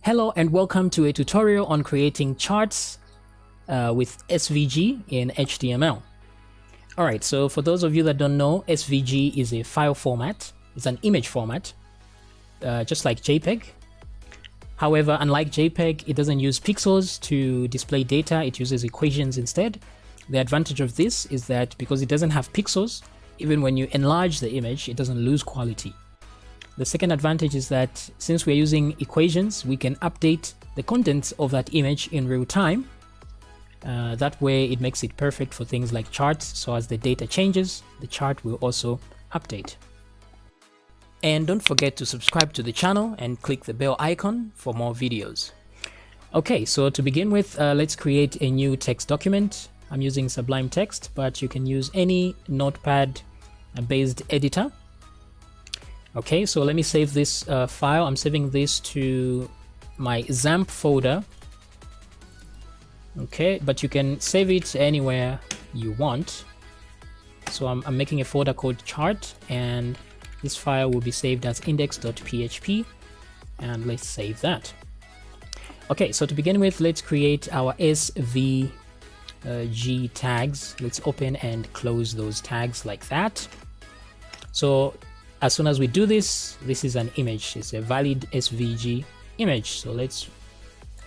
Hello and welcome to a tutorial on creating charts with SVG in HTML. Alright, so for those of you that don't know, SVG is a file format. It's an image format, just like JPEG. However, unlike JPEG, it doesn't use pixels to display data, it uses equations instead. The advantage of this is that because it doesn't have pixels, even when you enlarge the image, it doesn't lose quality. The second advantage is that since we're using equations, we can update the contents of that image in real time. That way it makes it perfect for things like charts, so as the data changes, the chart will also update. And don't forget to subscribe to the channel and click the bell icon for more videos. Okay, so to begin with, let's create a new text document. I'm using Sublime Text, but you can use any notepad-based editor. Okay, so let me save this file. I'm saving this to my XAMPP folder. Okay, but you can save it anywhere you want. So I'm making a folder called chart, and this file will be saved as index.php, and let's save that. Okay, so to begin with, let's create our SVG tags. Let's open and close those tags like that. So as soon as we do this, this is an image. It's a valid SVG image. So let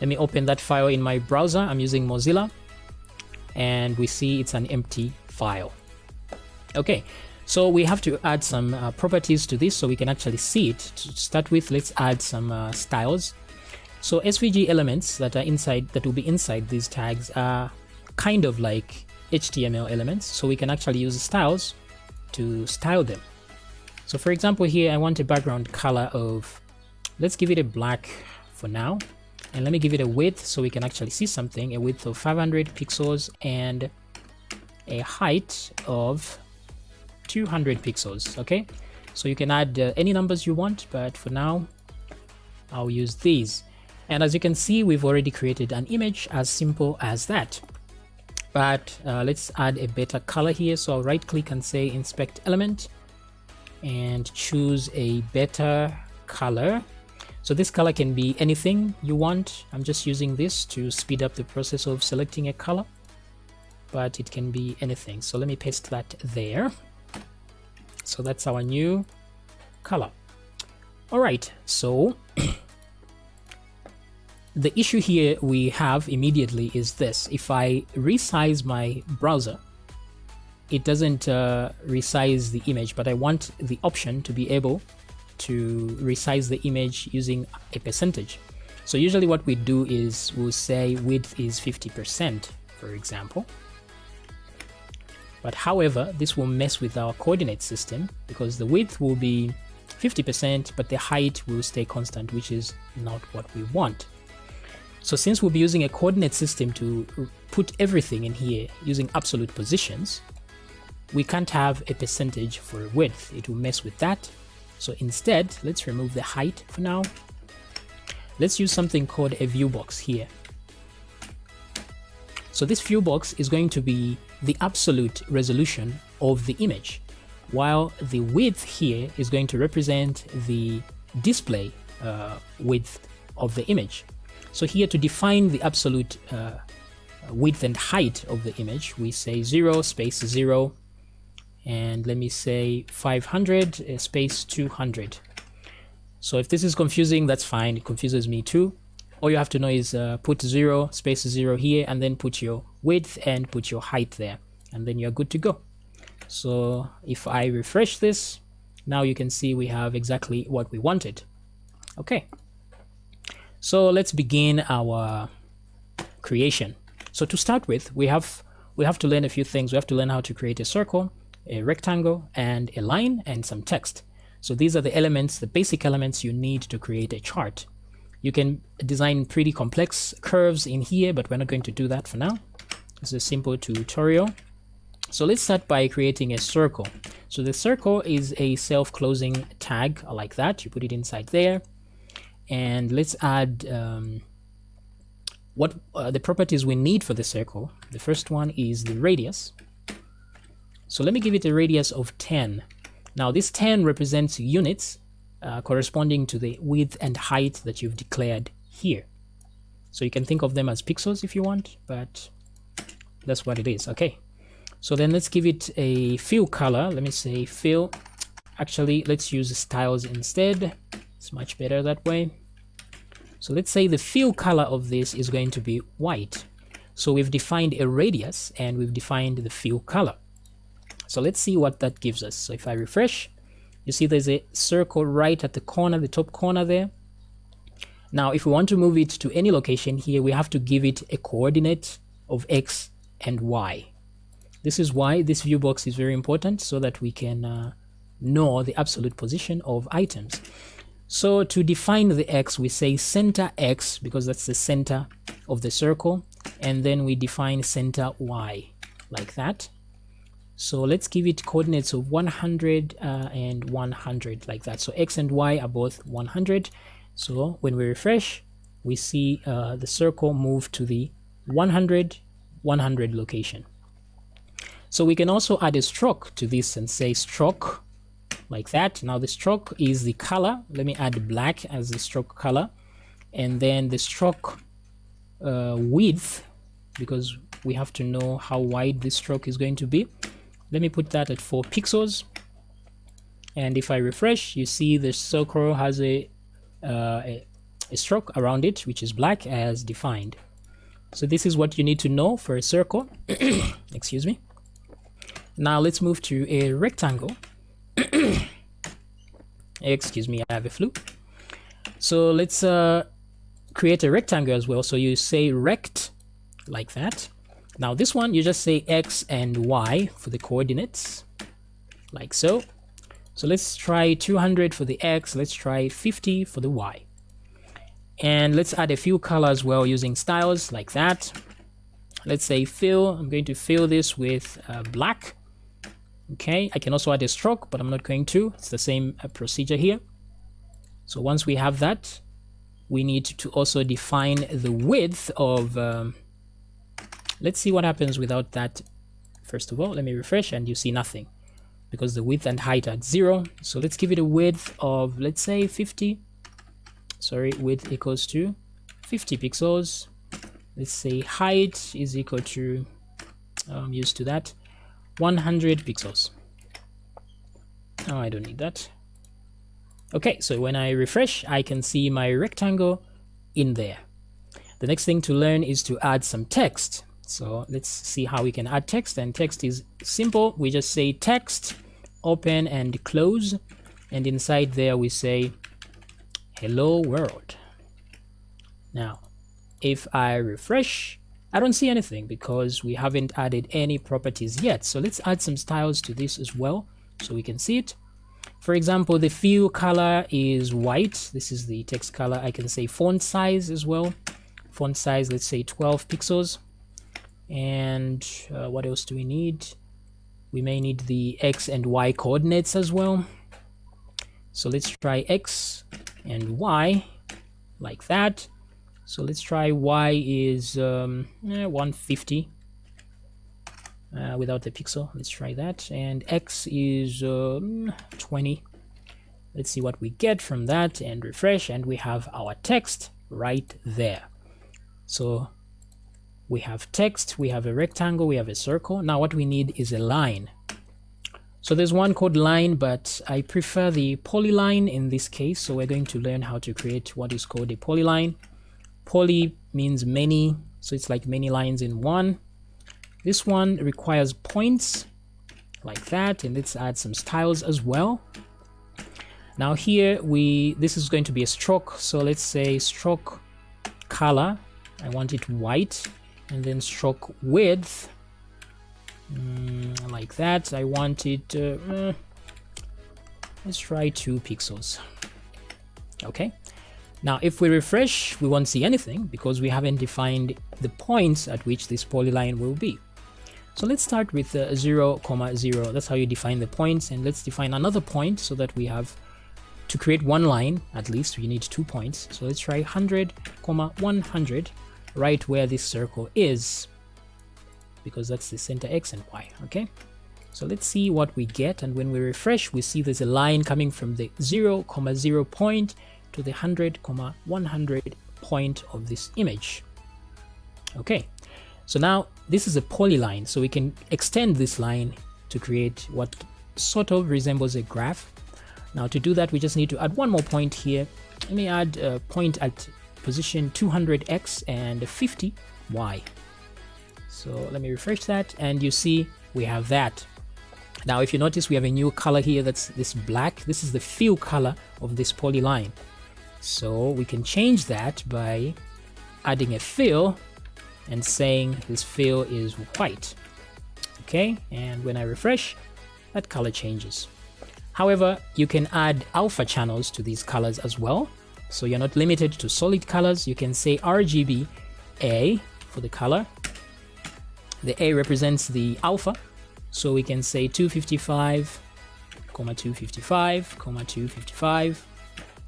me open that file in my browser. I'm using Mozilla, and we see it's an empty file. Okay, so we have to add some properties to this so we can actually see it. To start with, let's add some styles. So SVG elements that are inside, that will be inside these tags, are kind of like HTML elements, so we can actually use styles to style them. So for example, here I want a background color of, let's give it a black for now, and let me give it a width so we can actually see something, a width of 500 pixels and a height of 200 pixels. Okay, so you can add any numbers you want, but for now I'll use these. And as you can see, we've already created an image as simple as that. But let's add a better color here. So I'll right click and say inspect element and choose a better color. So this color can be anything you want. I'm just using this to speed up the process of selecting a color, but it can be anything. So let me paste that there. So that's our new color. All right, so the issue here we have immediately is this. If I resize my browser, it doesn't resize the image, but I want the option to be able to resize the image using a percentage. So usually what we do is we'll say width is 50%, for example. But however, this will mess with our coordinate system because the width will be 50%, but the height will stay constant, which is not what we want. So since we'll be using a coordinate system to put everything in here using absolute positions, we can't have a percentage for width. It will mess with that. So instead, let's remove the height for now. Let's use something called a Viewbox here. So this Viewbox is going to be the absolute resolution of the image, while the width here is going to represent the display width of the image. So here, to define the absolute width and height of the image, we say 0 space 0, and let me say 500 space 200. So if this is confusing, that's fine. It confuses me too. All you have to know is put 0 space 0 here, and then put your width and put your height there, and then you're good to go. So if I refresh this, now you can see we have exactly what we wanted. Okay, so let's begin our creation. So to start with, we have to learn a few things. We have to learn how to create a circle, a rectangle, and a line, and some text. So these are the elements, the basic elements you need to create a chart. You can design pretty complex curves in here, but we're not going to do that for now. It's a simple tutorial. So let's start by creating a circle. So the circle is a self-closing tag like that. You put it inside there. And let's add what the properties we need for the circle. The first one is the radius. So let me give it a radius of 10. Now this 10 represents units corresponding to the width and height that you've declared here. So you can think of them as pixels if you want, but that's what it is. Okay, so then let's give it a fill color. Let me say fill. Actually, let's use styles instead. It's much better that way. So let's say the fill color of this is going to be white. So we've defined a radius and we've defined the fill color. So let's see what that gives us. So if I refresh, you see there's a circle right at the corner, the top corner there. Now, if we want to move it to any location here, we have to give it a coordinate of X and Y. This is why this view box is very important, so that we can know the absolute position of items. So to define the X, we say center X, because that's the center of the circle, and then we define center Y like that. So let's give it coordinates of 100 and 100 like that. So X and Y are both 100. So when we refresh, we see the circle move to the 100 location. So we can also add a stroke to this and say stroke like that. Now the stroke is the color. Let me add black as the stroke color, and then the stroke width, because we have to know how wide this stroke is going to be. Let me put that at 4 pixels, and if I refresh, you see the circle has a stroke around it, which is black as defined. So this is what you need to know for a circle. Excuse me. Now let's move to a rectangle. Excuse me, I have a flu. So let's create a rectangle as well. So you say rect like that. Now this one, you just say X and Y for the coordinates, like so. So let's try 200 for the X, let's try 50 for the Y. And let's add a few colors as well using styles like that. Let's say fill. I'm going to fill this with black. Okay, I can also add a stroke, but I'm not going to. It's the same procedure here. So once we have that, we need to also define the width of... let's see what happens without that. First of all, let me refresh, and you see nothing, because the width and height are at 0. So let's give it a width of, let's say 50. Sorry, width equals to 50 pixels. Let's say height is equal to, I'm used to that, 100 pixels. Oh, I don't need that. Okay, so when I refresh, I can see my rectangle in there. The next thing to learn is to add some text. So let's see how we can add text, and text is simple. We just say text, open and close, and inside there we say hello world. Now, if I refresh, I don't see anything because we haven't added any properties yet. So let's add some styles to this as well so we can see it. For example, the fill color is white. This is the text color. I can say font size as well. Font size, let's say 12 pixels. And what else do we need? We may need the X and Y coordinates as well. So let's try X and Y like that. So let's try Y is 150 without the pixel. Let's try that. And X is 20. Let's see what we get from that, and refresh, and we have our text right there. So we have text, we have a rectangle, we have a circle. Now what we need is a line. So there's one called line, but I prefer the polyline in this case. So we're going to learn how to create what is called a polyline. Poly means many, so it's like many lines in one. This one requires points like that, and let's add some styles as well. Now here this is going to be a stroke, so let's say stroke color, I want it white, and then stroke width like that. I want it let's try 2 pixels. Okay, now if we refresh, we won't see anything because we haven't defined the points at which this polyline will be. So let's start with 0, 0. That's how you define the points, and let's define another point so that we have, to create one line at least, we need 2 points. So let's try 100, 100 right where this circle is, because that's the center X and Y. Okay, so let's see what we get, and when we refresh, we see there's a line coming from the 0, 0 point to the 100, 100 point of this image. Okay, so now this is a polyline, so we can extend this line to create what sort of resembles a graph. Now to do that, we just need to add one more point here. Let me add a point at position 200x and 50y. So let me refresh that, and you see we have that. Now if you notice, we have a new color here, that's this black. This is the fill color of this polyline. So we can change that by adding a fill and saying this fill is white. Okay, and when I refresh, that color changes. However, you can add alpha channels to these colors as well. So you're not limited to solid colors. You can say RGB A for the color. The A represents the alpha. So we can say 255, 255, 255,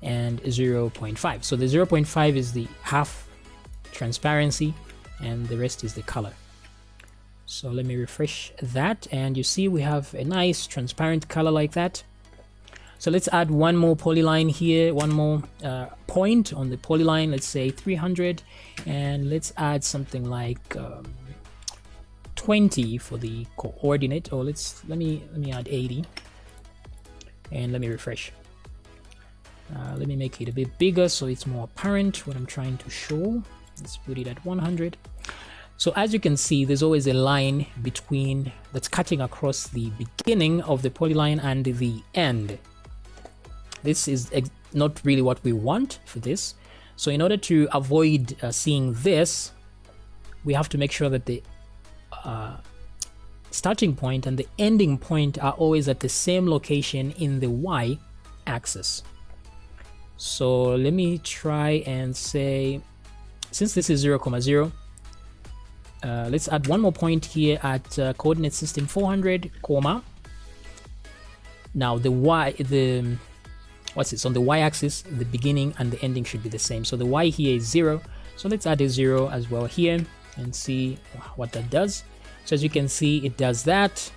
and 0.5. So the 0.5 is the half transparency, and the rest is the color. So let me refresh that, and you see we have a nice transparent color like that. So let's add one more polyline here, one more point on the polyline. Let's say 300, and let's add something like 20 for the coordinate, or let me add 80, and let me refresh. Let me make it a bit bigger so it's more apparent what I'm trying to show. Let's put it at 100. So as you can see, there's always a line between that's cutting across the beginning of the polyline and the end. This is not really what we want for this. So in order to avoid seeing this, we have to make sure that the starting point and the ending point are always at the same location in the y-axis. So let me try and say, since this is 0,0, let's add one more point here at coordinate system 400, comma. Now the on the y-axis, the beginning and the ending should be the same. So the y here is 0. So let's add a 0 as well here and see what that does. So as you can see, it does that,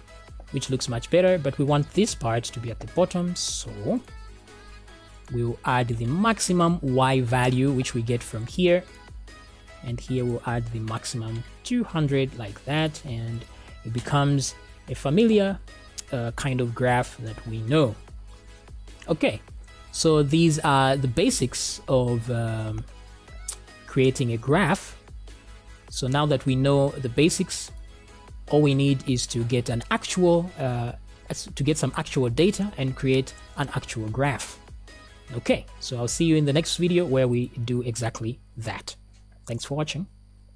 which looks much better, but we want this part to be at the bottom. So we'll add the maximum y value, which we get from here. And here we'll add the maximum 200 like that, and it becomes a familiar kind of graph that we know. Okay, so these are the basics of creating a graph. So now that we know the basics, all we need is to get an actual, to get some actual data and create an actual graph. Okay, so I'll see you in the next video where we do exactly that. Thanks for watching.